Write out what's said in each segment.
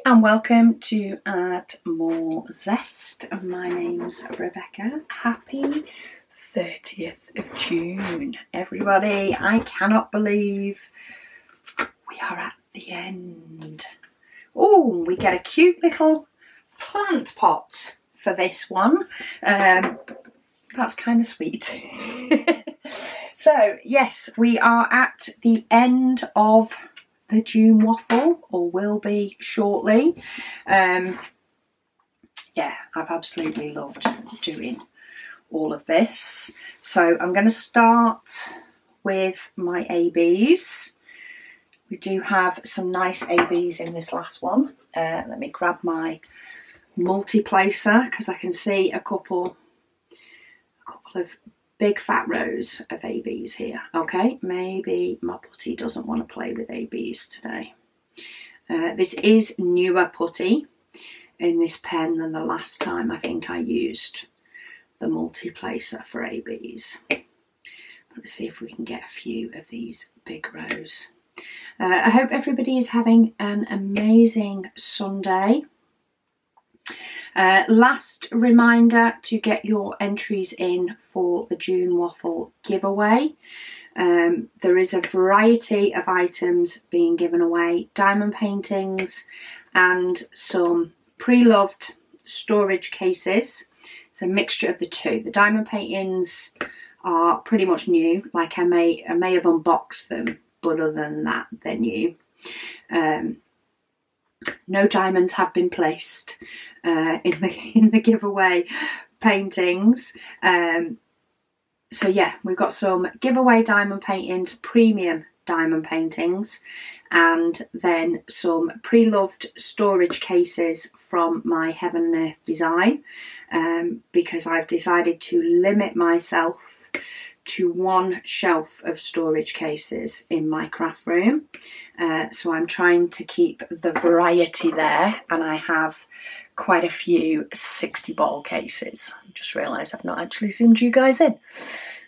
and welcome to Add More Zest. My name's Rebecca. Happy 30th of June, everybody. I cannot believe we are at the end. Oh, we get a cute little plant pot for this one. That's kind of sweet. So, yes, we are at the end of the June waffle, or will be shortly. Yeah, I've absolutely loved doing all of this. So I'm going to start with my ABs. We do have some nice ABs in this last one. Let me grab my multi-placer because I can see a couple of big fat rows of ABs here. Okay, maybe my putty doesn't want to play with ABs today. This is newer putty in this pen than the last time I think I used the multi-placer for ABs. Let's see if we can get a few of these big rows. I hope everybody is having an amazing Sunday. Last reminder to get your entries in for the June waffle giveaway. There is a variety of items being given away, diamond paintings and some pre-loved storage cases. It's a mixture of the two. The diamond paintings are pretty much new, like I may have unboxed them, but other than that they're new. No diamonds have been placed in the giveaway paintings. So yeah, we've got some giveaway diamond paintings, premium diamond paintings, and then some pre-loved storage cases from my Heaven and Earth design, because I've decided to limit myself to one shelf of storage cases in my craft room. So I'm trying to keep the variety there, and I have quite a few 60 bottle cases. I just realised I've not actually zoomed you guys in.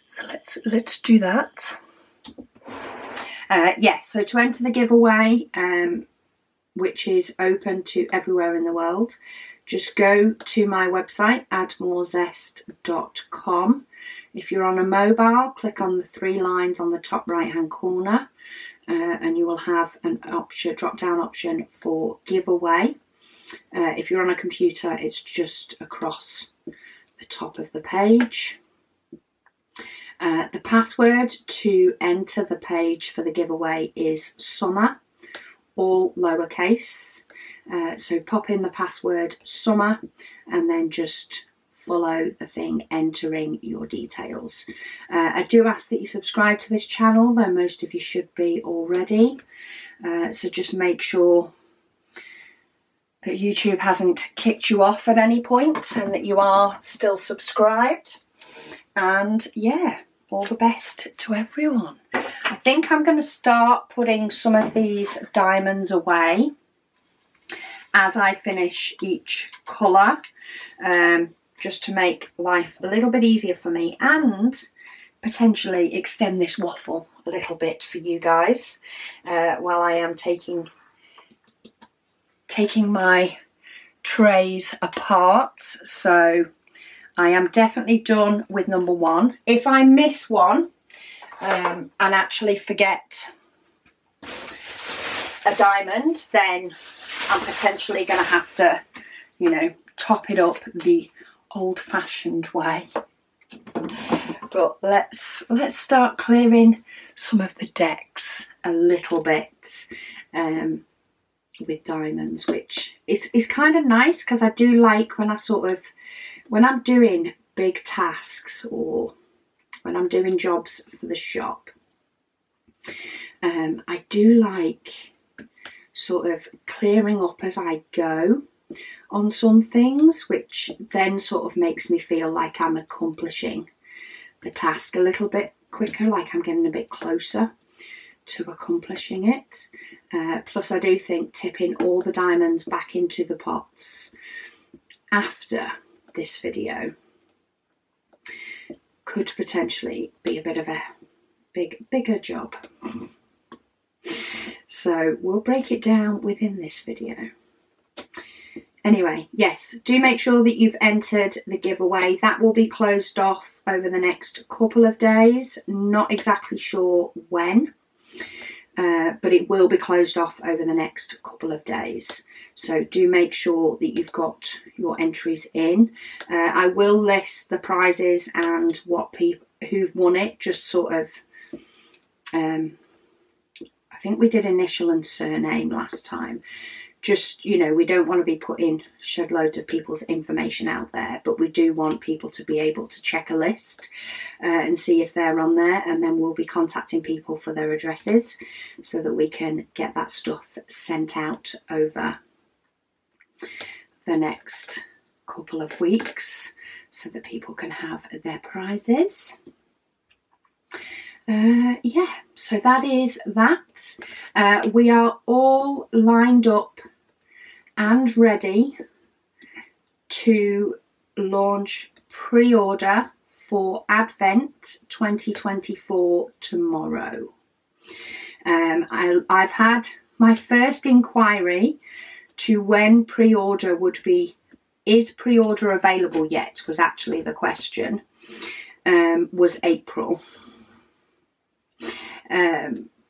So let's do that. Yes, so to enter the giveaway, which is open to everywhere in the world, just go to my website, addmorezest.com. If you're on a mobile, click on the three lines on the top right hand corner, and you will have an option, drop down option for giveaway. If you're on a computer, it's just across the top of the page. The password to enter the page for the giveaway is summer, all lowercase. So pop in the password summer and then just follow the thing entering your details. I do ask that you subscribe to this channel, though most of you should be already. So just make sure that YouTube hasn't kicked you off at any point and that you are still subscribed. And yeah, all the best to everyone. I think I'm going to start putting some of these diamonds away as I finish each colour, just to make life a little bit easier for me and potentially extend this waffle a little bit for you guys while I am taking my trays apart. So I am definitely done with number one. If I miss one and actually forget a diamond, then I'm potentially going to have to, you know, top it up the old-fashioned way. But let's start clearing some of the decks a little bit with diamonds, which is kind of nice because I do like when I'm doing big tasks or when I'm doing jobs for the shop. I do like sort of clearing up as I go on some things, which then sort of makes me feel like I'm accomplishing the task a little bit quicker, like I'm getting a bit closer to accomplishing it. Plus I do think tipping all the diamonds back into the pots after this video could potentially be a bit of a bigger job. So we'll break it down within this video. Anyway, yes, do make sure that you've entered the giveaway. That will be closed off over the next couple of days. Not exactly sure when, but it will be closed off over the next couple of days. So do make sure that you've got your entries in. I will list the prizes and what people who've won it, just sort of, I think we did initial and surname last time. Just, you know, we don't want to be putting shed loads of people's information out there, but we do want people to be able to check a list and see if they're on there, and then we'll be contacting people for their addresses so that we can get that stuff sent out over the next couple of weeks so that people can have their prizes. Yeah, so that is that. We are all lined up and ready to launch pre-order for Advent 2024 tomorrow. I've had my first inquiry to when pre-order would be. Is pre-order available yet was actually the question. Was April.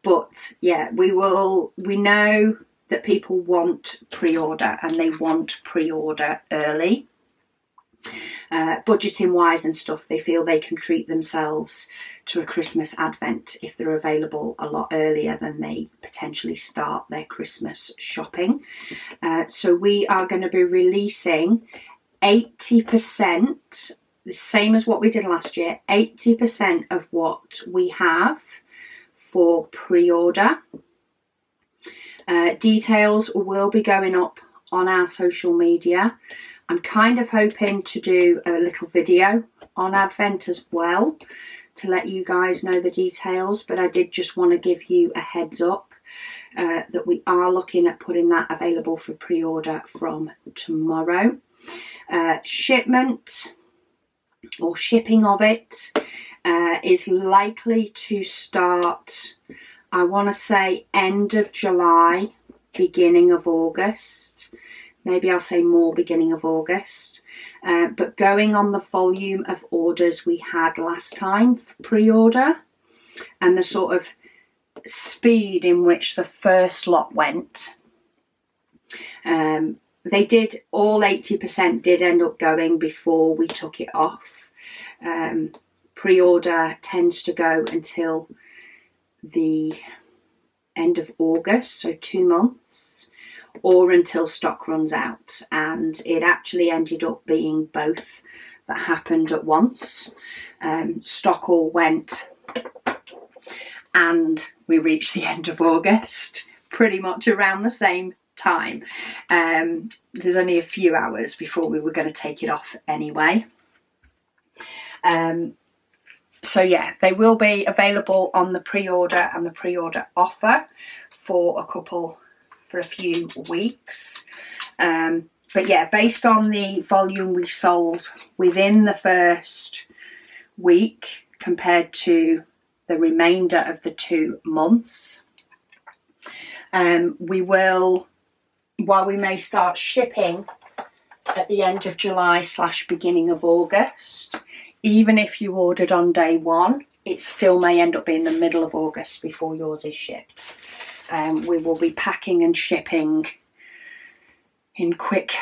But yeah, we know that people want pre-order, and they want pre-order early. Budgeting wise and stuff, they feel they can treat themselves to a Christmas Advent if they're available a lot earlier than they potentially start their Christmas shopping. So we are going to be releasing 80%, the same as what we did last year, 80% of what we have for pre-order. Details will be going up on our social media. I'm kind of hoping to do a little video on Advent as well to let you guys know the details, but I did just want to give you a heads up that we are looking at putting that available for pre-order from tomorrow. Shipment or shipping of it is likely to start, I want to say, end of July, beginning of August. Maybe I'll say more beginning of August. But going on the volume of orders we had last time for pre-order and the sort of speed in which the first lot went, they did, all 80% did end up going before we took it off. Pre-order tends to go until the end of August, so 2 months, or until stock runs out, and it actually ended up being both that happened at once. Stock all went and we reached the end of August pretty much around the same time. There's only a few hours before we were going to take it off anyway. So yeah, they will be available on the pre-order and the pre-order offer for a few weeks. But yeah, based on the volume we sold within the first week compared to the remainder of the 2 months, we will, while we may start shipping at the end of July / beginning of August, even if you ordered on day one, it still may end up being the middle of August before yours is shipped. We will be packing and shipping in quick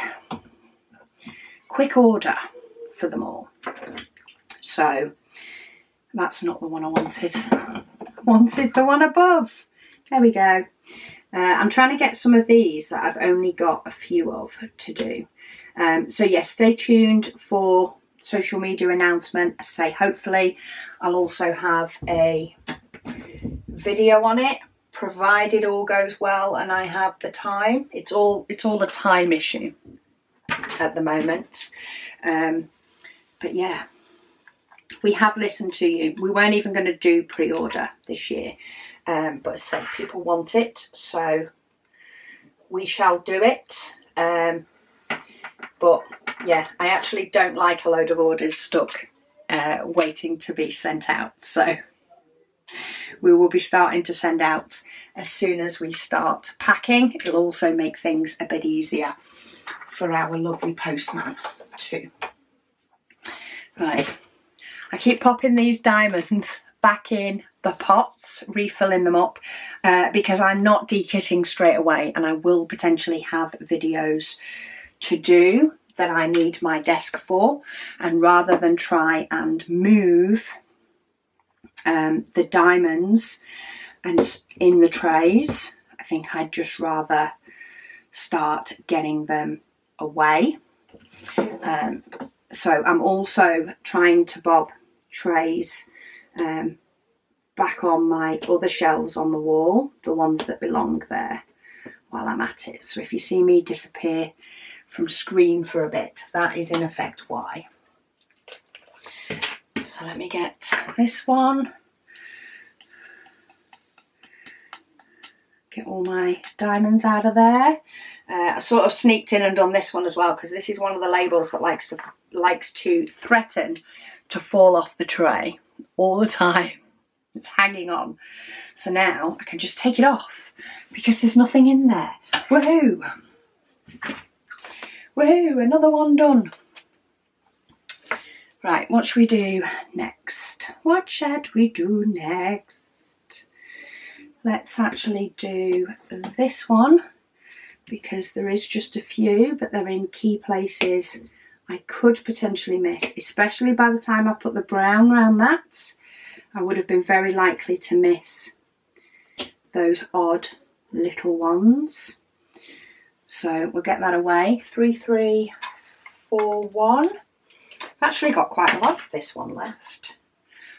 order for them all. So that's not the one I wanted. I wanted the one above. There we go. I'm trying to get some of these that I've only got a few of to do. So yes, stay tuned for social media announcement. I say hopefully I'll also have a video on it, provided all goes well and I have the time. It's all a time issue at the moment. But yeah, we have listened to you. We weren't even going to do pre-order this year, but as I say, people want it, so we shall do it. But yeah, I actually don't like a load of orders stuck waiting to be sent out, so we will be starting to send out as soon as we start packing. It'll also make things a bit easier for our lovely postman too. Right, I keep popping these diamonds back in the pots, refilling them up, because I'm not dekitting straight away, and I will potentially have videos to do that I need my desk for, and rather than try and move the diamonds and in the trays, I think I'd just rather start getting them away. So I'm also trying to bob trays back on my other shelves on the wall, the ones that belong there, while I'm at it. So if you see me disappear from screen for a bit, that is in effect why. So let me get this one. Get all my diamonds out of there. I sort of sneaked in and done this one as well, because this is one of the labels that likes to threaten to fall off the tray all the time. It's hanging on. So now I can just take it off because there's nothing in there. Woohoo! Woohoo! Another one done. Right, what should we do next? What should we do next? Let's actually do this one, because there is just a few, but they're in key places I could potentially miss, especially by the time I put the brown around that. I would have been very likely to miss those odd little ones. So we'll get that away. 3, 3, 4, 1. I've actually got quite a lot of this one left.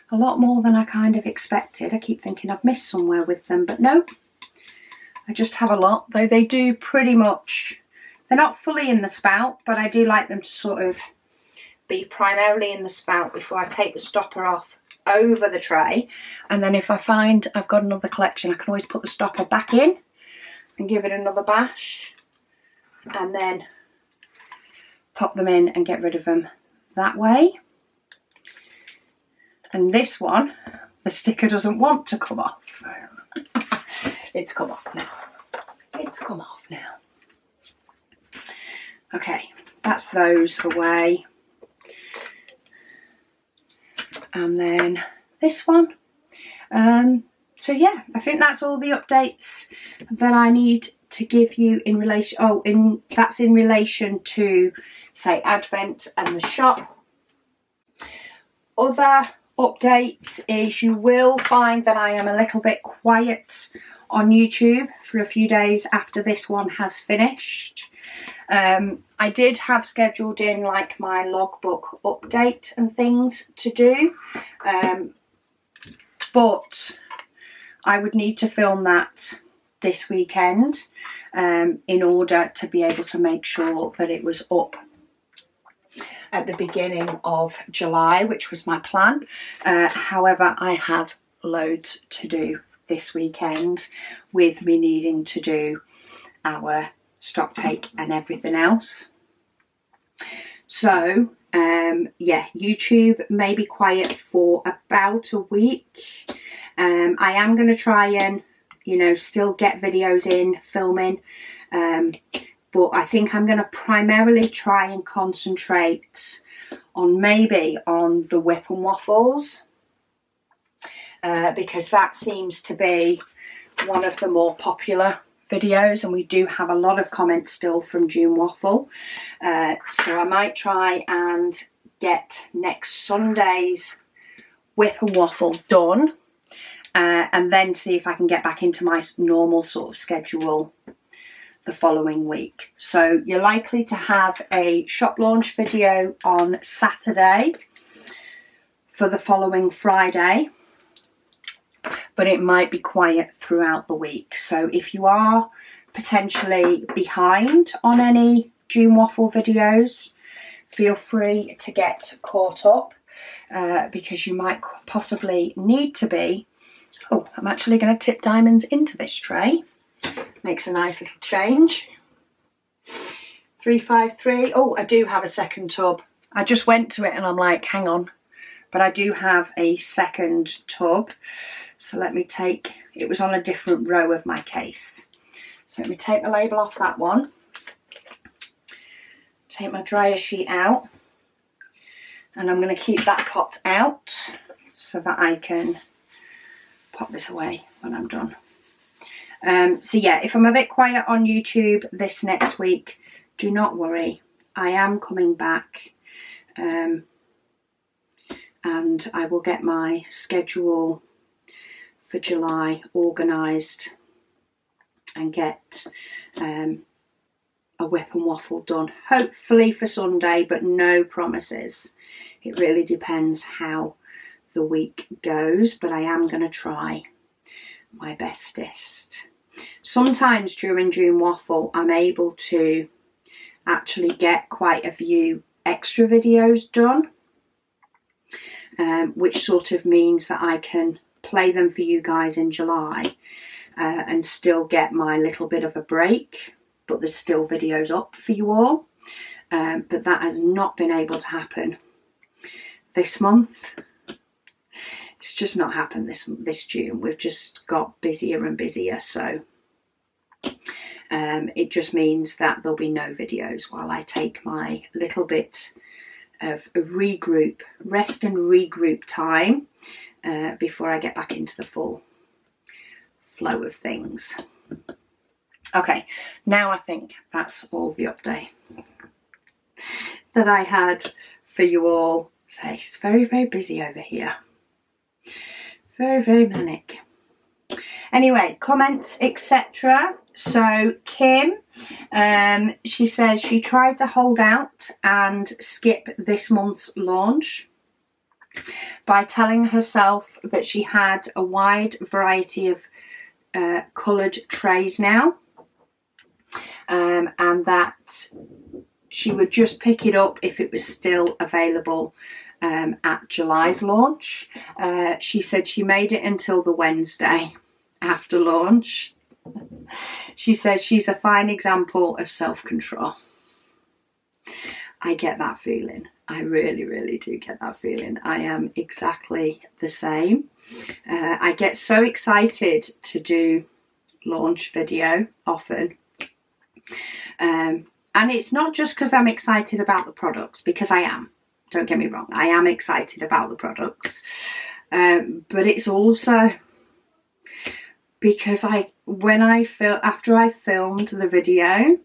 A lot more than I kind of expected. I keep thinking I've missed somewhere with them, but no. I just have a lot, though they do pretty much, they're not fully in the spout, but I do like them to sort of be primarily in the spout before I take the stopper off over the tray. And then if I find I've got another collection, I can always put the stopper back in and give it another bash, and then pop them in and get rid of them that way. And this one, the sticker doesn't want to come off. It's come off now. It's come off now. Okay, that's those away. And then this one. So yeah, I think that's all the updates that I need to give you in relation, that's in relation to, say, Advent and the shop. Other updates is you will find that I am a little bit quiet on YouTube for a few days after this one has finished. I did have scheduled in like my logbook update and things to do, but I would need to film that this weekend in order to be able to make sure that it was up at the beginning of July, which was my plan. However, I have loads to do this weekend, with me needing to do our stock take and everything else. So yeah, YouTube may be quiet for about a week. I am going to try and, you know, still get videos in, filming, but I think I'm going to primarily try and concentrate on maybe on the whip and waffles, because that seems to be one of the more popular videos, and we do have a lot of comments still from June Waffle. So I might try and get next Sunday's whip and waffle done, and then see if I can get back into my normal sort of schedule the following week. So you're likely to have a shop launch video on Saturday for the following Friday, but it might be quiet throughout the week. So if you are potentially behind on any June Waffle videos, feel free to get caught up, because you might possibly need to be. Oh, I'm actually going to tip diamonds into this tray. Makes a nice little change. 353. Oh, I do have a second tub. I just went to it and I'm like, hang on. But I do have a second tub. So let me take, it was on a different row of my case. So let me take the label off that one. take my dryer sheet out, and I'm going to keep that pot out so that I can pop this away when I'm done. So yeah, if I'm a bit quiet on YouTube this next week, do not worry. I am coming back, and I will get my schedule for July organised and get a whip and waffle done, hopefully for Sunday, but no promises. It really depends how the week goes, but I am going to try my bestest. Sometimes during June Waffle I'm able to actually get quite a few extra videos done, which sort of means that I can play them for you guys in July and still get my little bit of a break, but there's still videos up for you all. But that has not been able to happen this month. It's just not happened this June. We've just got busier and busier, so it just means that there'll be no videos while I take my little bit of a rest and regroup time before I get back into the full flow of things. Okay, now I think that's all the update that I had for you all. So it's very, very busy over here. Very, very manic. Anyway, comments, etc. So Kim, she says she tried to hold out and skip this month's launch by telling herself that she had a wide variety of coloured trays now, and that she would just pick it up if it was still available at July's launch. She said she made it until the Wednesday after launch. She says she's a fine example of self-control. I get that feeling. I really, really do get that feeling. I am exactly the same. I get so excited to do launch video often. And it's not just because I'm excited about the products, because I am. Don't get me wrong, I am excited about the products, but it's also because after I filmed the video,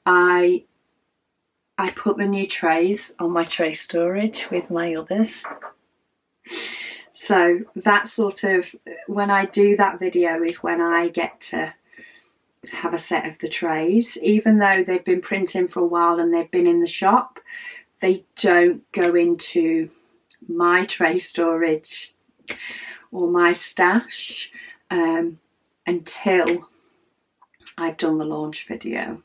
I put the new trays on my tray storage with my others. So that sort of, when I do that video is when I get to have a set of the trays. Even though they've been printing for a while and they've been in the shop, they don't go into my tray storage or my stash until I've done the launch video.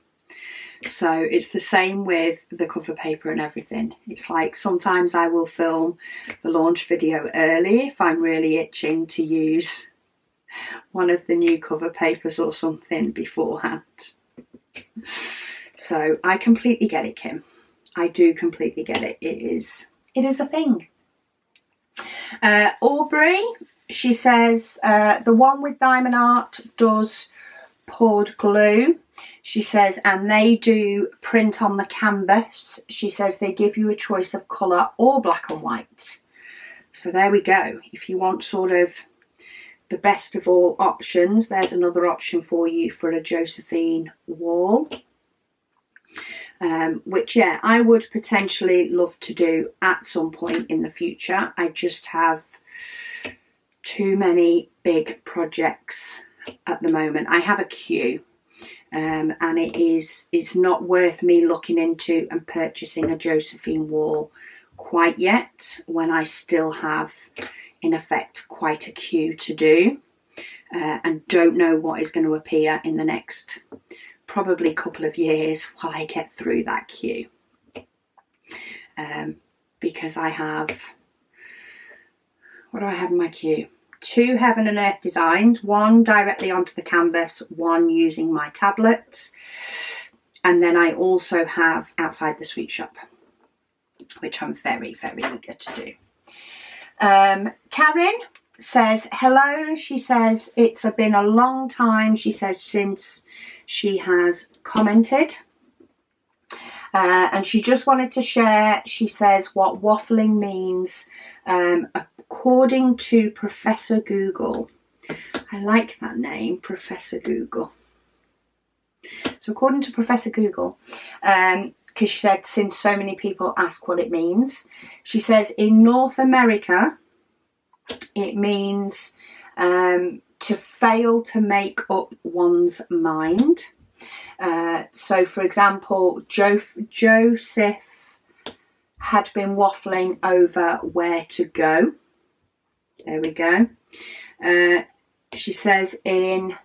So it's the same with the cover paper and everything. It's like sometimes I will film the launch video early if I'm really itching to use one of the new cover papers or something beforehand. So I completely get it, Kim. I do completely get it. It is a thing. Aubrey, she says the one with diamond art does poured glue. She says, and they do print on the canvas. She says they give you a choice of colour or black and white. So there we go. If you want sort of the best of all options, there's another option for you for a Josephine wall. Which, yeah, I would potentially love to do at some point in the future. I just have too many big projects at the moment. I have a queue, and it's not worth me looking into and purchasing a Josephine wall quite yet, when I still have, in effect, quite a queue to do, and don't know what is going to appear in the next probably couple of years while I get through that queue, because I have, what do I have in my queue? 2 Heaven and Earth designs, one directly onto the canvas, one using my tablet, and then I also have Outside the Sweet Shop, which I'm very, very eager to do. Karen says hello. She says it's been a long time, she says, since she has commented, And she just wanted to share, she says, what waffling means according to Professor Google. I like that name, Professor Google. So according to Professor Google, because she said since so many people ask what it means, she says in North America it means to fail to make up one's mind. So for example, Joseph had been waffling over where to go. There we go. She says in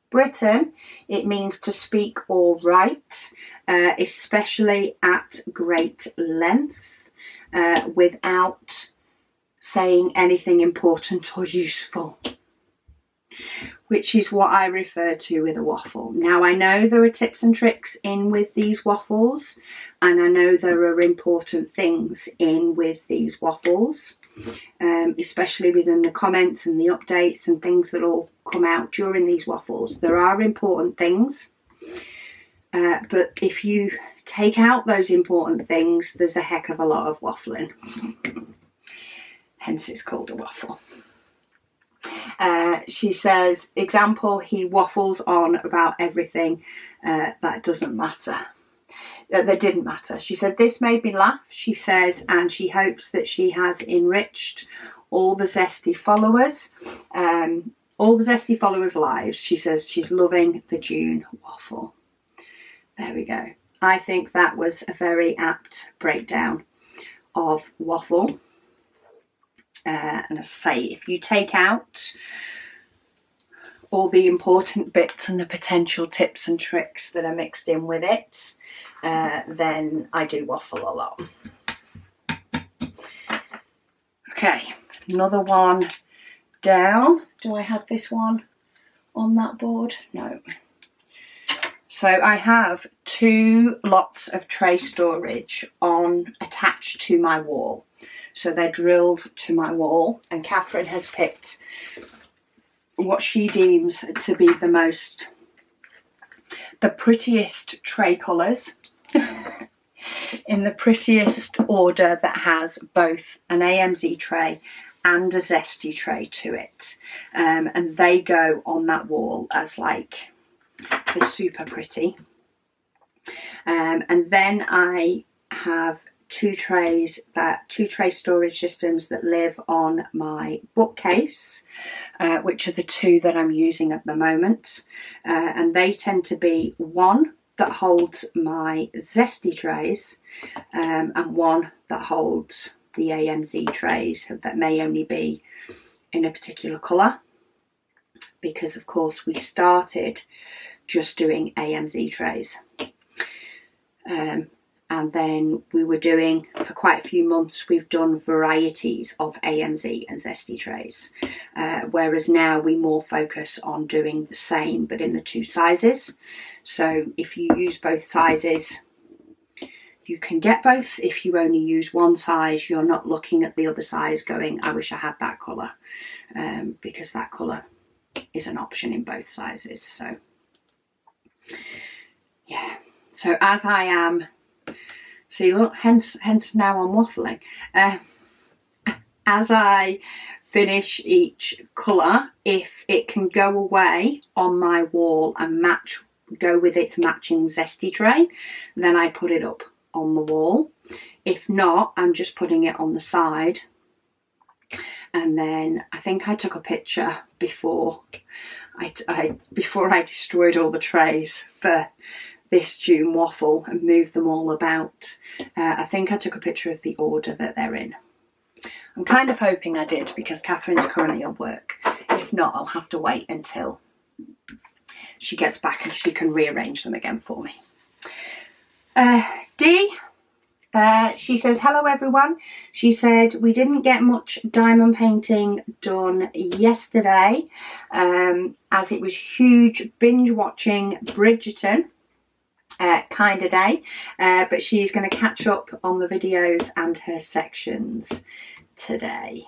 Britain it means to speak or write, especially at great length, without saying anything important or useful, which is what I refer to with a waffle. Now, I know there are tips and tricks in with these waffles, and I know there are important things in with these waffles, especially within the comments and the updates and things that all come out during these waffles. There are important things, but if you take out those important things, there's a heck of a lot of waffling. Hence it's called a waffle. She says, example, he waffles on about everything that doesn't matter. That didn't matter. She said, this made me laugh, she says, and she hopes that she has enriched all the Zesty followers' lives. She says she's loving the June waffle. There we go. I think that was a very apt breakdown of waffle. And as I say, if you take out all the important bits and the potential tips and tricks that are mixed in with it, then I do waffle a lot. Okay, another one down. Do I have this one on that board? No. So I have 2 lots of tray storage attached to my wall. So they're drilled to my wall, and Catherine has picked what she deems to be the prettiest tray colours in the prettiest order that has both an AMZ tray and a Zesty tray to it. And they go on that wall as like the super pretty. And then I have 2 tray storage systems that live on my bookcase, which are the 2 that I'm using at the moment, and they tend to be one that holds my Zesty trays, and one that holds the AMZ trays that may only be in a particular colour, because of course we started just doing AMZ trays. And then we were doing, for quite a few months, we've done varieties of AMZ and Zesty trays. Whereas now we more focus on doing the same, but in the 2 sizes. So if you use both sizes, you can get both. If you only use one size, you're not looking at the other size going, I wish I had that colour. Because that colour is an option in both sizes. So, yeah. So as I am... See, look, hence now I'm waffling. As I finish each colour, if it can go away on my wall and go with its matching Zesty tray, then I put it up on the wall. If not, I'm just putting it on the side. And then I think I took a picture before I destroyed all the trays for this June waffle and move them all about. I think I took a picture of the order that they're in. I'm kind of hoping I did, because Catherine's currently at work. If not, I'll have to wait until she gets back and she can rearrange them again for me. Dee, she says, hello everyone. She said, we didn't get much diamond painting done yesterday, as it was huge binge watching Bridgerton kind of day, but she's going to catch up on the videos and her sections today.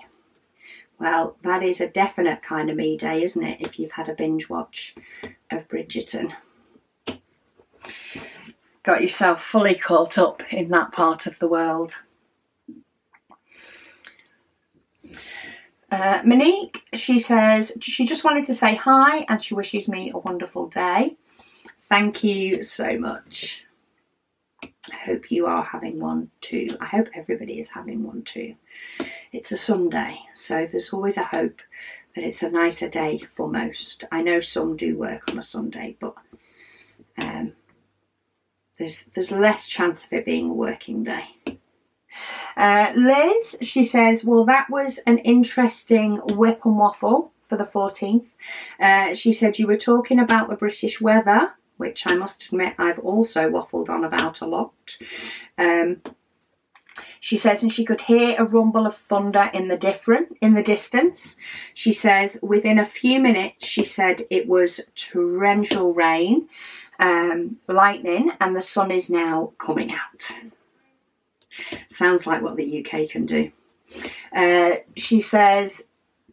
Well, that is a definite kind of me day, isn't it, if you've had a binge watch of Bridgerton. got yourself fully caught up in that part of the world. Monique, she says she just wanted to say hi and she wishes me a wonderful day. Thank you so much. I hope you are having one too. I hope everybody is having one too. It's a Sunday, so there's always a hope that it's a nicer day for most. I know some do work on a Sunday, but there's less chance of it being a working day. Liz, she says, well, that was an interesting whip and waffle for the 14th. She said you were talking about the British weather, which I must admit I've also waffled on about a lot. She says, and she could hear a rumble of thunder in the distance. She says, within a few minutes, she said it was torrential rain, lightning, and the sun is now coming out. Sounds like what the UK can do. She says,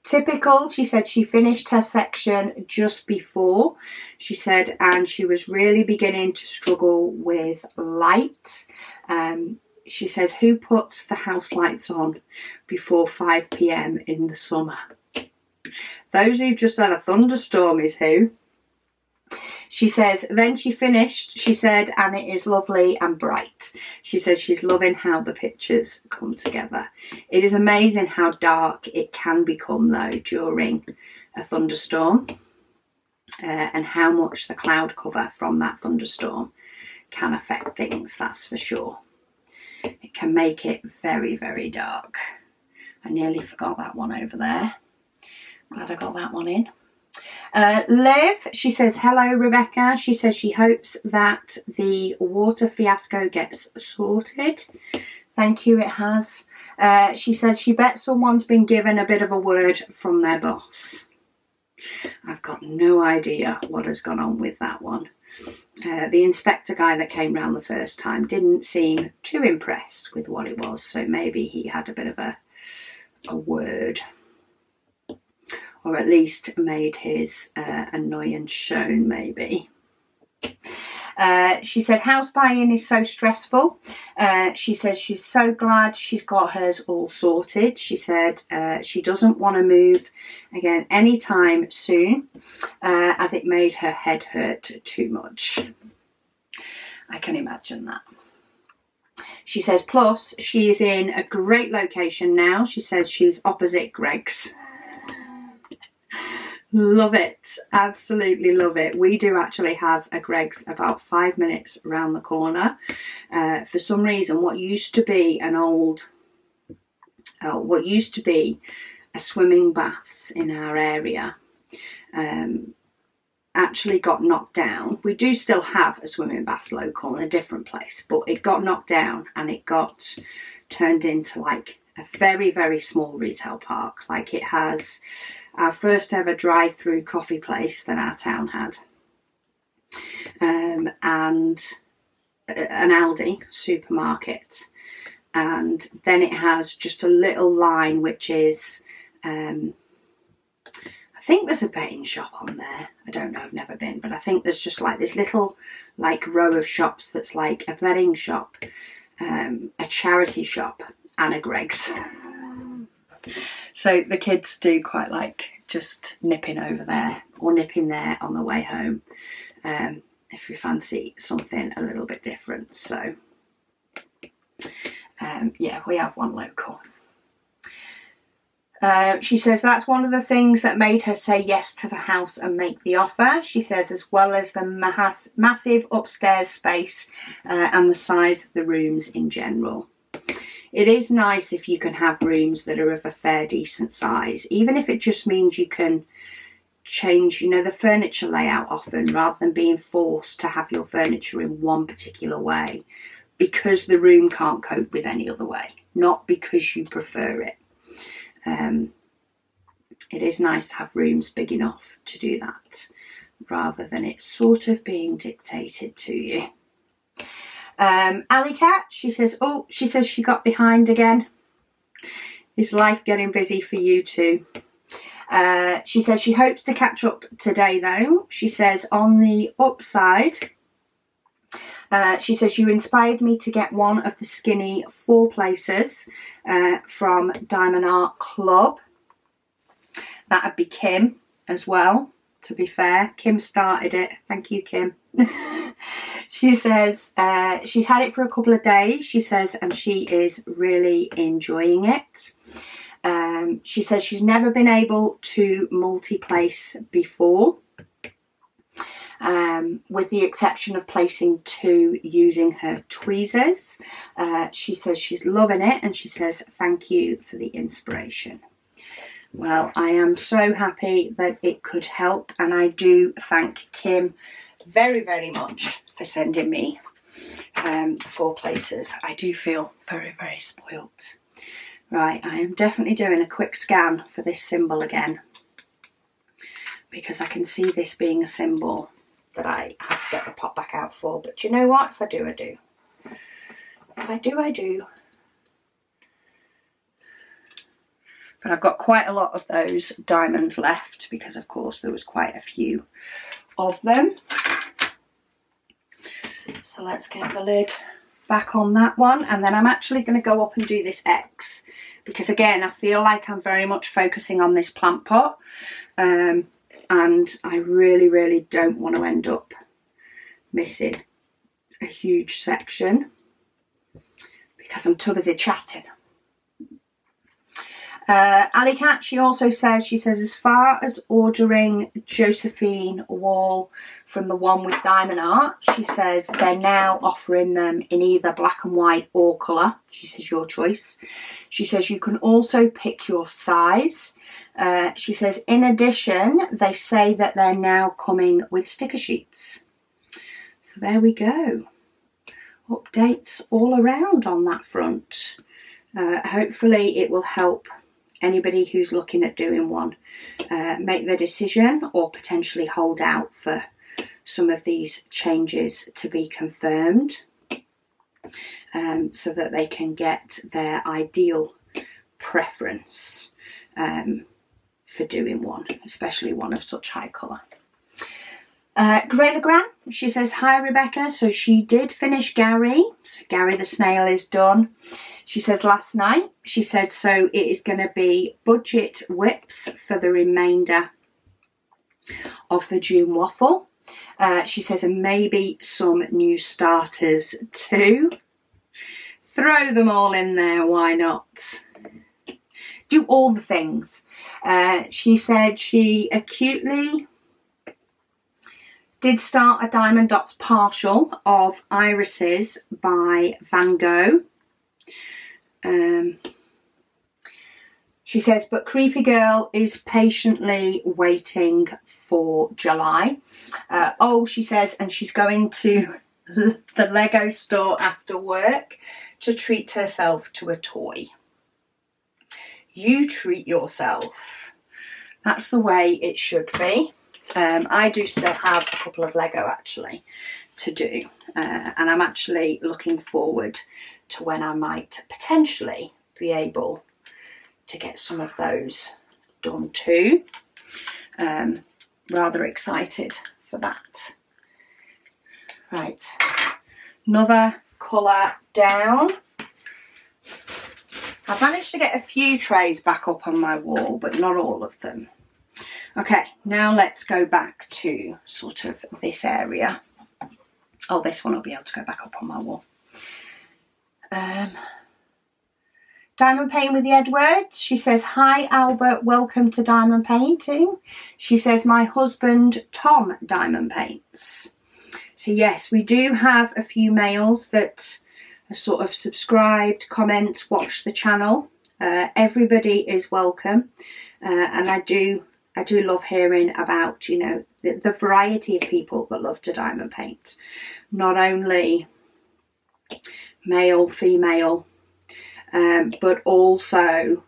typical. She said she finished her section just before. She said, and she was really beginning to struggle with light. She says, who puts the house lights on before 5 p.m. in the summer? Those who've just had a thunderstorm is who. She says, then she finished, she said, and it is lovely and bright. She says she's loving how the pictures come together. It is amazing how dark it can become, though, during a thunderstorm, and how much the cloud cover from that thunderstorm can affect things, that's for sure. It can make it very, very dark. I nearly forgot that one over there. Glad I got that one in. Liv, she says, hello Rebecca. She says she hopes that the water fiasco gets sorted. Thank you, it has. She says she bets someone's been given a bit of a word from their boss. I've got no idea what has gone on with that one. The inspector guy that came round the first time didn't seem too impressed with what it was, so maybe he had a bit of a word. Or at least made his annoyance shown, maybe. She said house buying is so stressful. She says she's so glad she's got hers all sorted. She said she doesn't want to move again anytime soon, as it made her head hurt too much. I can imagine that. She says plus she is in a great location now. She says she's opposite Greg's. Love it, absolutely love it. We do actually have a Greg's about 5 minutes around the corner. For some reason, what used to be a swimming baths in our area actually got knocked down. We do still have a swimming bath local in a different place, but it got knocked down and it got turned into like a very, very small retail park. Like it has our first ever drive-through coffee place that our town had, and an Aldi supermarket, and then it has just a little line which is I think there's a betting shop on there. I don't know, I've never been, but I think there's just like this little like row of shops that's like a betting shop, a charity shop, and a Greg's. So the kids do quite like just nipping over there or nipping there on the way home, if you fancy something a little bit different. So yeah, we have one local. She says that's one of the things that made her say yes to the house and make the offer. She says as well as the massive upstairs space and the size of the rooms in general. It is nice if you can have rooms that are of a fair decent size, even if it just means you can change, you know, the furniture layout often, rather than being forced to have your furniture in one particular way because the room can't cope with any other way, not because you prefer it. It is nice to have rooms big enough to do that, rather than it sort of being dictated to you. Alley Cat, she says she got behind again. Is life getting busy for you too? She says she hopes to catch up today though. She says on the upside, She says, you inspired me to get one of the skinny 4 places from Diamond Art Club. That would be Kim as well, to be fair. Kim started it. Thank you, Kim. She says she's had it for a couple of days, she says, and she is really enjoying it. She says she's never been able to multi-place before, with the exception of placing 2 using her tweezers. She says she's loving it, and she says thank you for the inspiration. Well, I am so happy that it could help, and I do thank Kim very, very much for sending me 4 places. I do feel very, very spoilt. Right, I am definitely doing a quick scan for this symbol again, because I can see this being a symbol that I have to get the pot back out for. But you know what? If I do, I do. If I do, I do. But I've got quite a lot of those diamonds left, because of course there was quite a few of them. So let's get the lid back on that one, and then I'm actually going to go up and do this X, because again I feel like I'm very much focusing on this plant pot, and I really don't want to end up missing a huge section because I'm too busy chatting. Ali Cat, she also says, she says, as far as ordering Josephine wall from the one with diamond art, she says they're now offering them in either black and white or colour. She says your choice. She says you can also pick your size. She says in addition, they say that they're now coming with sticker sheets. So there we go. Updates all around on that front. Hopefully it will help anybody who's looking at doing one make their decision, or potentially hold out for some of these changes to be confirmed, so that they can get their ideal preference for doing one, especially one of such high colour. Grey Legrand, she says, hi Rebecca. So she did finish Gary. So Gary the snail is done. She says last night. She said, so it is going to be budget whips for the remainder of the June waffle. She says, and maybe some new starters too. Throw them all in there, why not? Do all the things. She said she acutely did start a Diamond Dots partial of Irises by Van Gogh. She says, but Creepy Girl is patiently waiting for July. She says, and she's going to the Lego store after work to treat herself to a toy. You treat yourself. That's the way it should be. I do still have a couple of Lego actually to do, and I'm actually looking forward to when I might potentially be able to get some of those done too. Rather excited for that. Right, another colour down. I've managed to get a few trays back up on my wall, but not all of them. Okay, now let's go back to sort of this area. Oh, this one will be able to go back up on my wall. Diamond Paint with the Edwards. She says, hi Albert, welcome to Diamond Painting. She says, my husband Tom diamond paints. So yes, we do have a few males that are sort of subscribed, comment, watch the channel. Everybody is welcome, and I do love hearing about, you know, the variety of people that love to diamond paint. Not only male, female, but also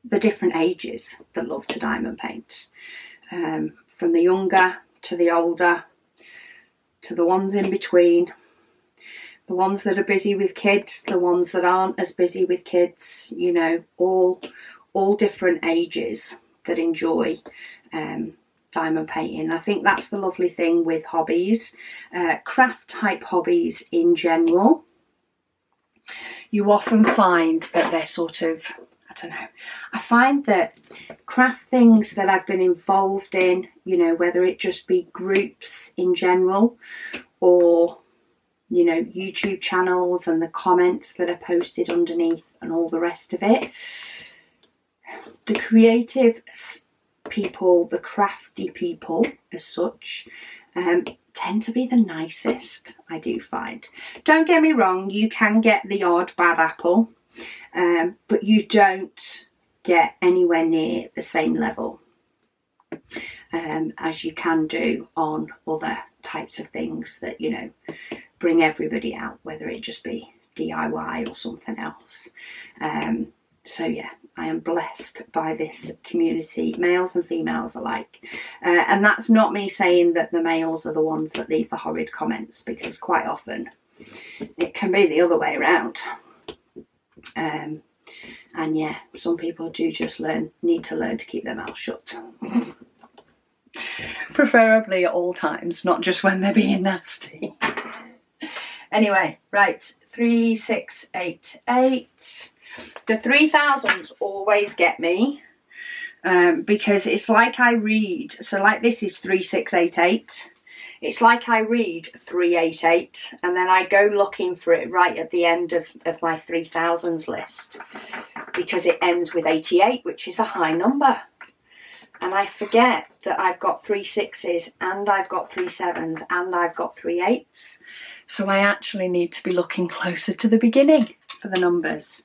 the different ages that love to diamond paint. From the younger to the older, to the ones in between, the ones that are busy with kids, the ones that aren't as busy with kids, you know, all different ages that enjoy diamond painting. I think that's the lovely thing with hobbies, craft type hobbies in general. You often find that they're sort of, I don't know, I find that craft things that I've been involved in, you know, whether it just be groups in general or, you know, YouTube channels and the comments that are posted underneath and all the rest of it, the creative people, the crafty people as such, tend to be the nicest, I do find. Don't get me wrong, you can get the odd bad apple, but you don't get anywhere near the same level as you can do on other types of things that, you know, bring everybody out, whether it just be DIY or something else. So yeah, I am blessed by this community, males and females alike. And that's not me saying that the males are the ones that leave the horrid comments, because quite often it can be the other way around. And yeah, some people do just need to learn to keep their mouth shut. Preferably at all times, not just when they're being nasty. Anyway, right, 3688. The 3000s always get me because it's like I read, so like this is 3688. It's like I read 388 and then I go looking for it right at the end of my 3000s list, because it ends with 88, which is a high number. And I forget that I've got 3 6s and I've got 3 7s and I've got 3 8s. So I actually need to be looking closer to the beginning for the numbers.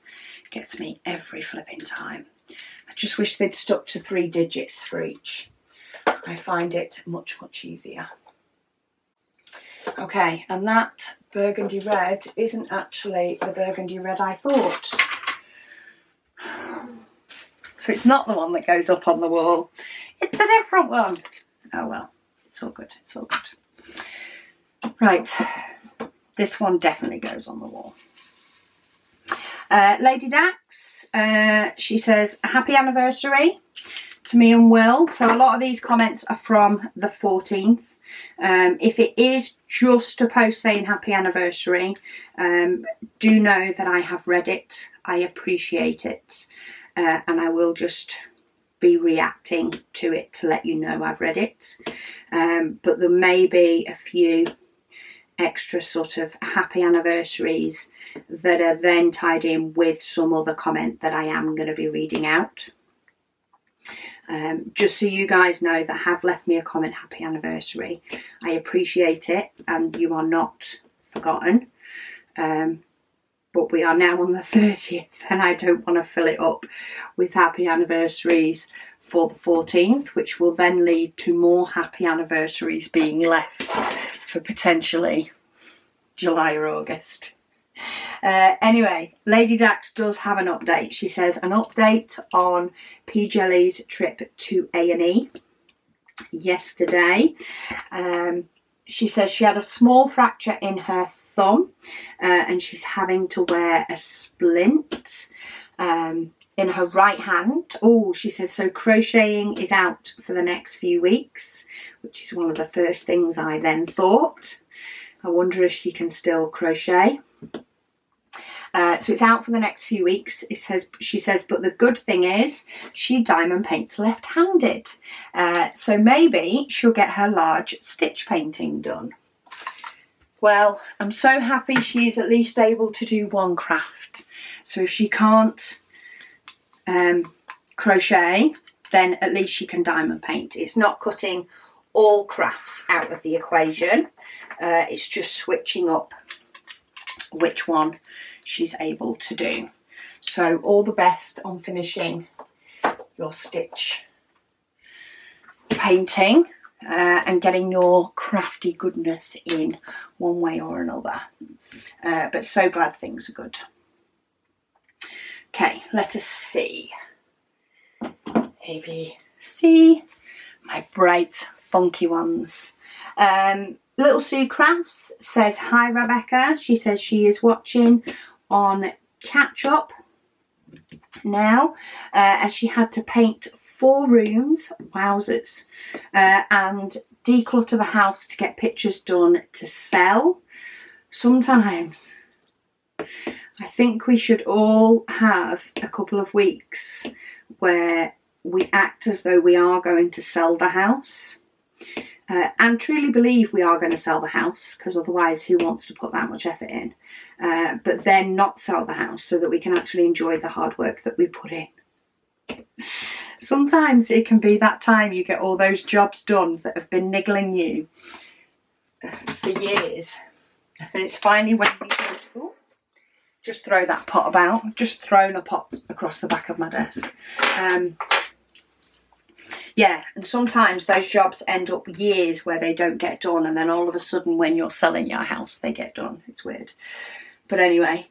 Gets me every flipping time. I just wish they'd stuck to 3 digits for each. I find it much, much easier. Okay, and that burgundy red isn't actually the burgundy red I thought. So it's not the one that goes up on the wall. It's a different one. Oh well, it's all good, it's all good. Right, this one definitely goes on the wall. Lady Dax, she says, happy anniversary to me and Will. So a lot of these comments are from the 14th. If it is just a post saying happy anniversary, do know that I have read it. I appreciate it. And I will just be reacting to it to let you know I've read it. But there may be a few extra sort of happy anniversaries that are then tied in with some other comment that I am going to be reading out. Just so you guys know that have left me a comment, happy anniversary. I appreciate it and you are not forgotten. But we are now on the 30th and I don't want to fill it up with happy anniversaries for the 14th, which will then lead to more happy anniversaries being left for potentially July or August. Anyway, Lady Dax does have an update. She says an update on P Jelly's trip to A&E yesterday. She says she had a small fracture in her thumb and she's having to wear a splint in her right hand. Oh, she says, so crocheting is out for the next few weeks, which is one of the first things I then thought. I wonder if she can still crochet. So it's out for the next few weeks. She says, but the good thing is she diamond paints left-handed. So maybe she'll get her large stitch painting done. Well, I'm so happy she's at least able to do one craft. So if she can't crochet, then at least she can diamond paint. It's not cutting all crafts out of the equation. It's just switching up which one she's able to do. So all the best on finishing your stitch painting and getting your crafty goodness in one way or another. But so glad things are good. Okay, let us see. ABC, my bright funky ones. Little Sue Crafts says, hi Rebecca. She says she is watching on catch up now as she had to paint 4 rooms, wowzers, and declutter the house to get pictures done to sell. Sometimes I think we should all have a couple of weeks where we act as though we are going to sell the house, and truly believe we are going to sell the house, because otherwise who wants to put that much effort in, but then not sell the house so that we can actually enjoy the hard work that we put in. Sometimes it can be that time you get all those jobs done that have been niggling you for years, and it's finally when you go to, just throw that pot about. I've just thrown a pot across the back of my desk. Yeah, and sometimes those jobs end up years where they don't get done, and then all of a sudden when you're selling your house they get done. It's weird. But anyway,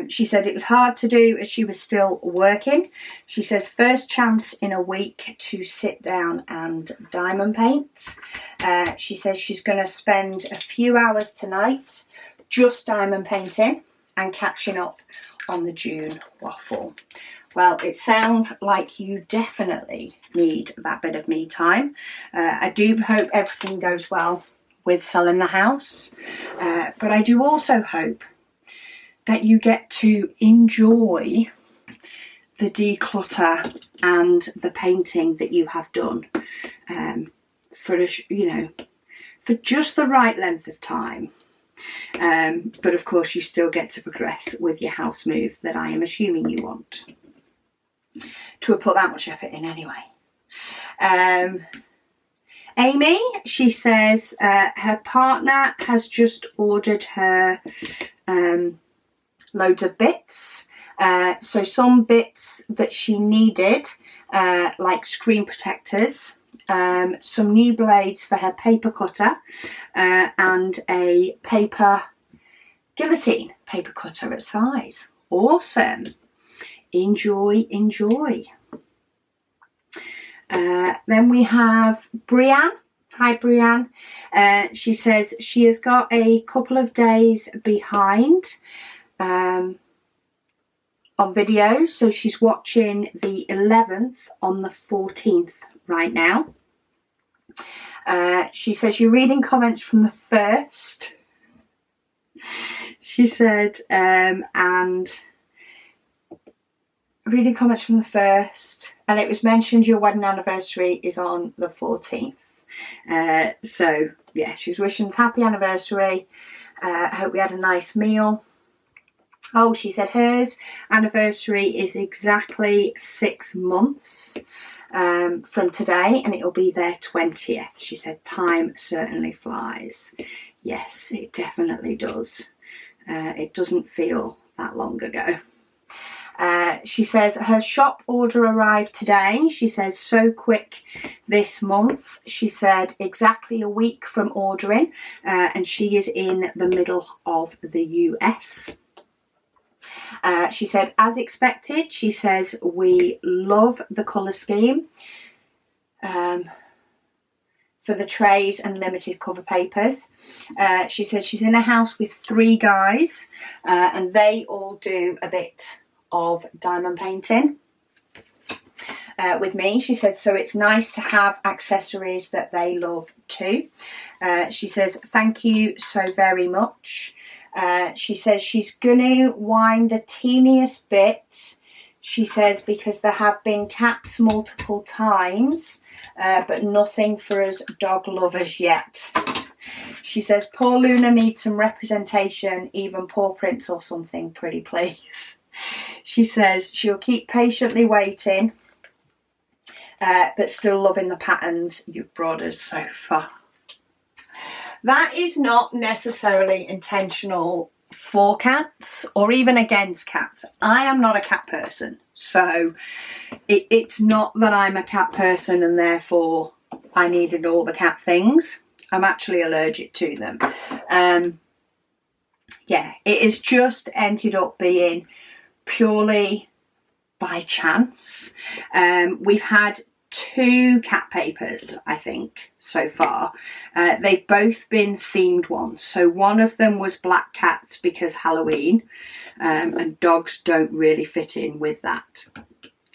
she said it was hard to do as she was still working. She says first chance in a week to sit down and diamond paint. She says she's going to spend a few hours tonight just diamond painting and catching up on the June waffle. Well, it sounds like you definitely need that bit of me time. I do hope everything goes well with selling the house, but I do also hope that you get to enjoy the declutter and the painting that you have done for just the right length of time. But of course you still get to progress with your house move that I am assuming you want to have put that much effort in anyway. Amy, she says her partner has just ordered her loads of bits. So some bits that she needed, like screen protectors, some new blades for her paper cutter, and a paper guillotine paper cutter at size. Awesome. Enjoy, enjoy. Then we have Brianne. Hi Brianne. She says she has got a couple of days behind on videos, so she's watching the 11th on the 14th right now. She says you're reading comments from the 1st. She said, and reading comments from the 1st, and it was mentioned your wedding anniversary is on the 14th. So yeah, she was wishing us happy anniversary. I hope we had a nice meal. Oh, she said hers anniversary is exactly 6 months from today, and it'll be their 20th. She said time certainly flies. Yes, it definitely does. It doesn't feel that long ago. She says her shop order arrived today. She says so quick this month. She said exactly a week from ordering, and she is in the middle of the US. She said, as expected, she says, we love the colour scheme for the trays and limited cover papers. She says she's in a house with 3 guys, and they all do a bit of diamond painting with me. She said, so it's nice to have accessories that they love too. She says, thank you so very much. She says she's gonna wind the teeniest bit, she says, because there have been cats multiple times, but nothing for us dog lovers yet. She says poor Luna needs some representation, even paw prints or something pretty please. She says she'll keep patiently waiting, but still loving the patterns you've brought us so far. That is not necessarily intentional for cats or even against cats. I am not a cat person, so it's not that I'm a cat person and therefore I needed all the cat things. I'm actually allergic to them. Yeah, it has just ended up being purely by chance. We've had 2 cat papers, I think, so far. They've both been themed ones. So one of them was black cats because Halloween, and dogs don't really fit in with that.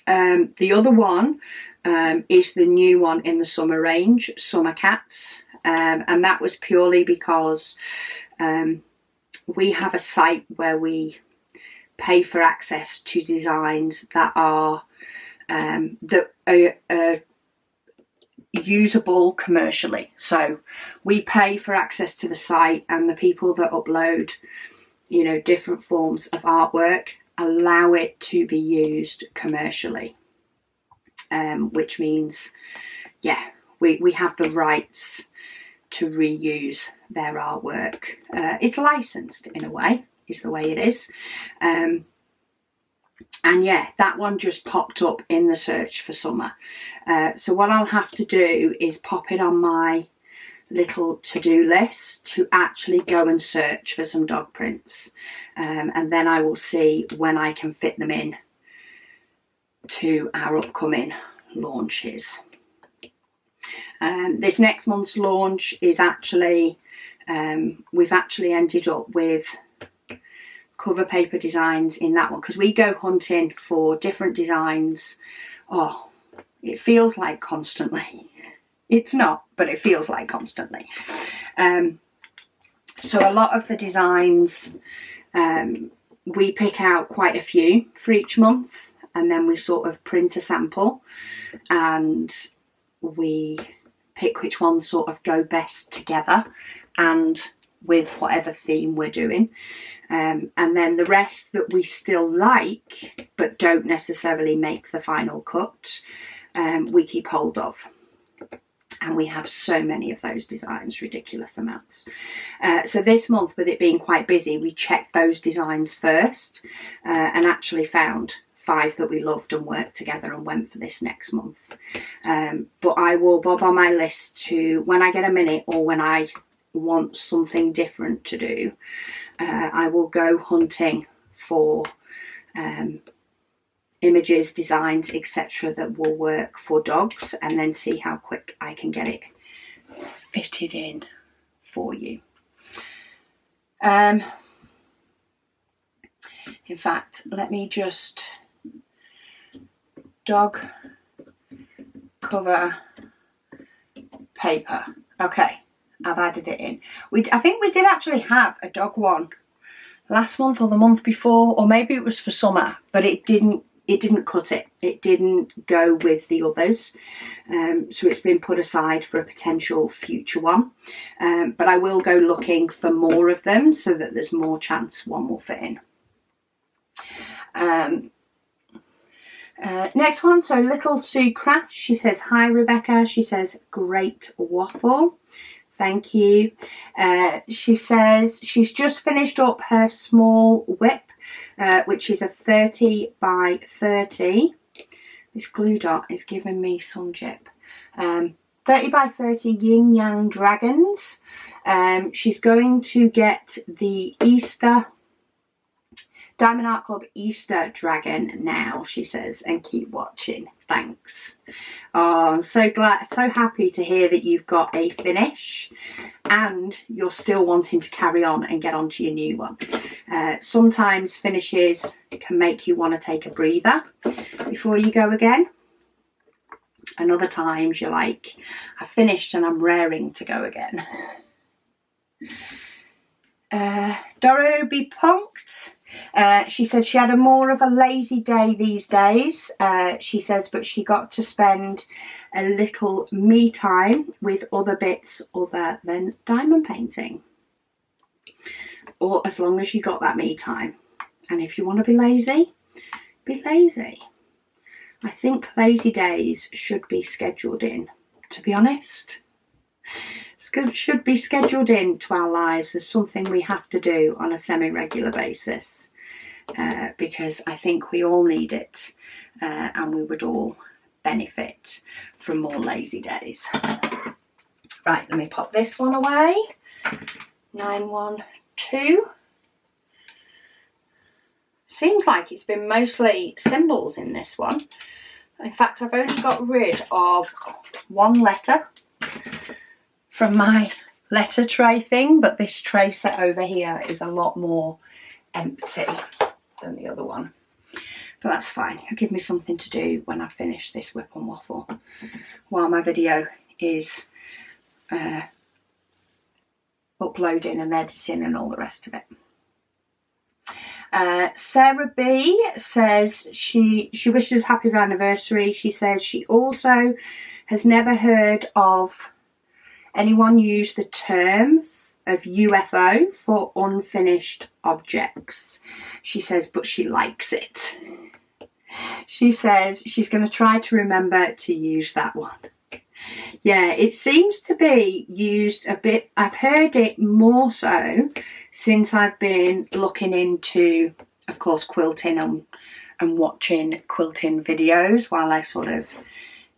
The other one is the new one in the summer range, Summer Cats. And that was purely because we have a site where we pay for access to designs that are usable commercially. So we pay for access to the site, and the people that upload, you know, different forms of artwork allow it to be used commercially, which means, yeah, we have the rights to reuse their artwork. It's licensed in a way, is the way it is. And yeah, that one just popped up in the search for summer. So what I'll have to do is pop it on my little to-do list to actually go and search for some dog prints. And then I will see when I can fit them in to our upcoming launches. This next month's launch is actually, we've actually ended up with cover paper designs in that one, because we go hunting for different designs. Oh, it feels like constantly. It's not, but it feels like constantly. So a lot of the designs, we pick out quite a few for each month, and then we sort of print a sample and we pick which ones sort of go best together and with whatever theme we're doing. And then the rest that we still like but don't necessarily make the final cut, we keep hold of. And we have so many of those designs, ridiculous amounts. So this month, with it being quite busy, we checked those designs first and actually found 5 that we loved and worked together and went for this next month. But I will bob on my list to, when I get a minute or when I want something different to do, I will go hunting for images, designs, etc. that will work for dogs, and then see how quick I can get it fitted in for you. In fact, let me just dog cover paper. Okay, I've added it in. I think we did actually have a dog one last month or the month before, or maybe it was for summer, but it didn't cut it. It didn't go with the others. So it's been put aside for a potential future one. But I will go looking for more of them so that there's more chance one will fit in. Next one, so Little Sue Craft. She says, hi Rebecca. She says, great waffle. Thank you. She says she's just finished up her small whip, which is a 30 by 30. This glue dot is giving me some jip. 30 by 30 yin yang dragons. She's going to get the Easter Diamond Art Club Easter dragon now, she says, and keep watching. Thanks. Oh, I'm so glad, so happy to hear that you've got a finish and you're still wanting to carry on and get onto your new one. Sometimes finishes can make you want to take a breather before you go again. And other times you're like, I've finished and I'm raring to go again. Doro Be Punked. She said she had more of a lazy day these days. She says, but she got to spend a little me time with other bits other than diamond painting. Or as long as you got that me time. And if you want to be lazy, be lazy. I think lazy days should be scheduled in, to be honest. Should be scheduled into our lives as something we have to do on a semi-regular basis, because I think we all need it, and we would all benefit from more lazy days. Right, let me pop this one away. 912. Seems like it's been mostly symbols in this one. In fact, I've only got rid of one letter from my letter tray thing, but this tray set over here is a lot more empty than the other one. But that's fine. It'll give me something to do when I finish this whip and waffle, while my video is uploading and editing and all the rest of it. Sarah B says she wishes happy anniversary. She says she also has never heard of anyone use the term of UFO for unfinished objects. She says, but she likes it. She says she's going to try to remember to use that one. Yeah, it seems to be used a bit. I've heard it more so since I've been looking into, of course, quilting and watching quilting videos while I sort of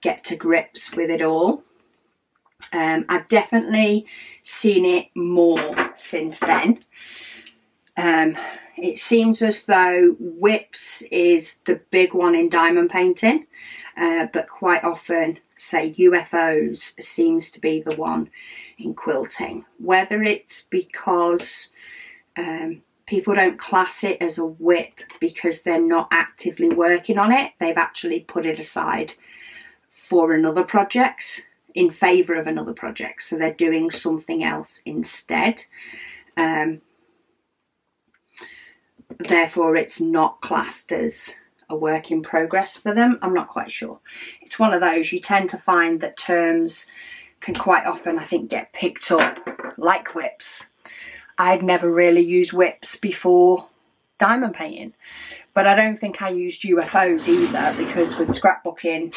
get to grips with it all. I've definitely seen it more since then. It seems as though whips is the big one in diamond painting, but quite often, say, UFOs seems to be the one in quilting. Whether it's because people don't class it as a whip because they're not actively working on it, they've actually put it aside for another project, in favour of another project, so they're doing something else instead. Therefore it's not classed as a work in progress for them. I'm not quite sure. It's one of those, you tend to find that terms can quite often, I think, get picked up like whips. I'd never really used whips before diamond painting, but I don't think I used UFOs either, because with scrapbooking,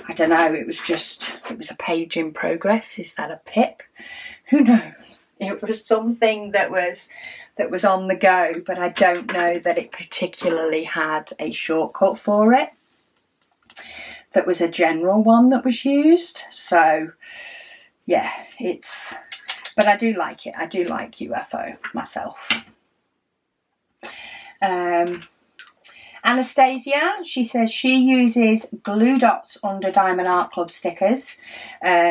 I don't know, it was a page in progress. Is that a pip? Who knows? It was something that was on the go, but I don't know that it particularly had a shortcut for it. That was a general one that was used. So yeah, but I do like it. I do like UFO myself. Anastasia, she says she uses glue dots under Diamond Art Club stickers.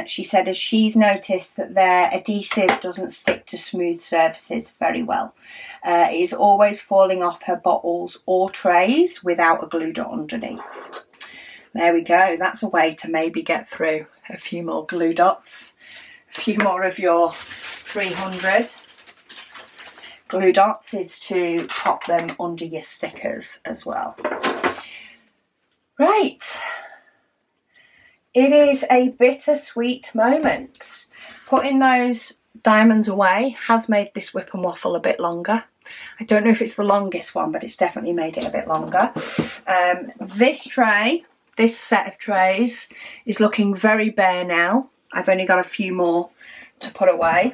She said as she's noticed that their adhesive doesn't stick to smooth surfaces very well. It is always falling off her bottles or trays without a glue dot underneath. There we go. That's a way to maybe get through a few more glue dots. A few more of your 300 glue dots is to pop them under your stickers as well. Right, it is a bittersweet moment. Putting those diamonds away has made this whip and waffle a bit longer. I don't know if it's the longest one, but it's definitely made it a bit longer. This set of trays is looking very bare now. I've only got a few more to put away.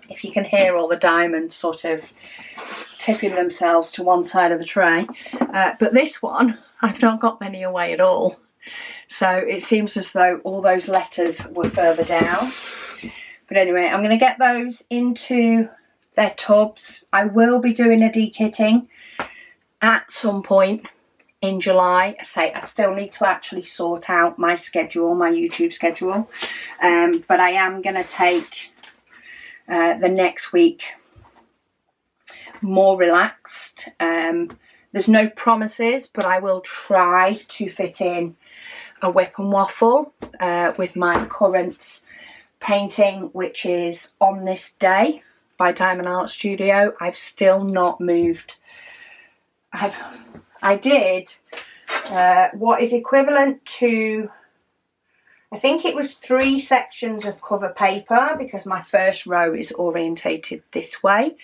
If you can hear all the diamonds sort of tipping themselves to one side of the tray. But this one, I've not got many away at all. So it seems as though all those letters were further down. But anyway, I'm going to get those into their tubs. I will be doing a dekitting at some point in July. I still need to actually sort out my schedule, my YouTube schedule. But I am going to take the next week more relaxed. There's no promises, but I will try to fit in a whip and waffle with my current painting, which is On This Day by Diamond Art Studio. I've still not moved. I did what is equivalent to, I think it was 3 sections of cover paper, because my first row is orientated this way.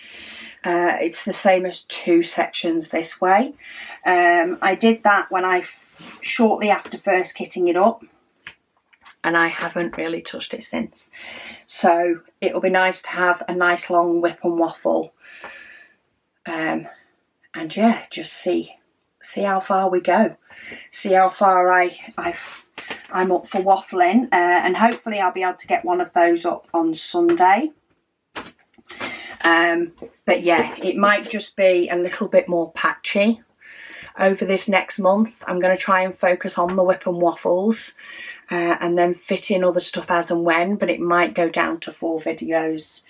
It's the same as 2 sections this way. I did that shortly after first kitting it up, and I haven't really touched it since. So it'll be nice to have a nice long whip and waffle, and yeah, just see how far we go, see how far I'm up for waffling, and hopefully I'll be able to get one of those up on Sunday. But yeah, it might just be a little bit more patchy over this next month. I'm going to try and focus on the whip and waffles, and then fit in other stuff as and when, but it might go down to 4 videos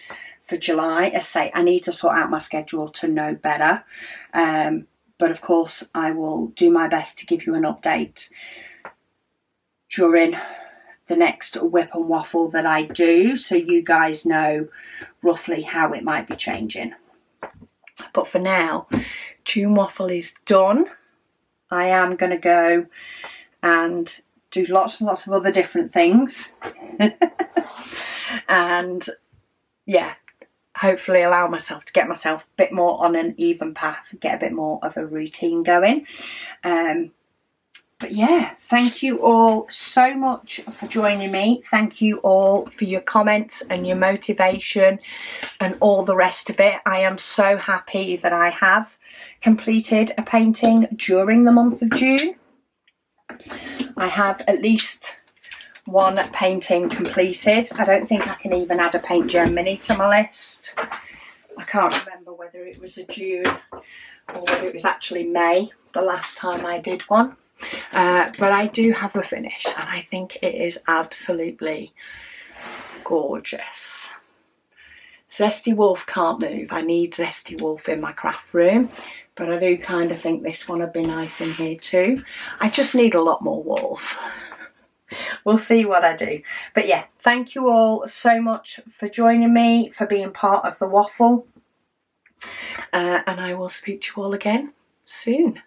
for July. As I say, I need to sort out my schedule to know better. But of course, I will do my best to give you an update during the next whip and waffle that I do, so you guys know roughly how it might be changing. But for now, June waffle is done. I am going to go and do lots and lots of other different things. And yeah, hopefully allow myself to get myself a bit more on an even path, get a bit more of a routine going. But yeah, thank you all so much for joining me. Thank you all for your comments and your motivation and all the rest of it. I am so happy that I have completed a painting during the month of June. I have at least one painting completed. I don't think I can even add a Paint Gem Mini to my list. I can't remember whether it was a June or whether it was actually May the last time I did one. But I do have a finish, and I think it is absolutely gorgeous. Zesty Wolf can't move. I need Zesty Wolf in my craft room, but I do kind of think this one would be nice in here too. I just need a lot more walls. We'll see what I do. But yeah, thank you all so much for joining me, for being part of the waffle. And I will speak to you all again soon.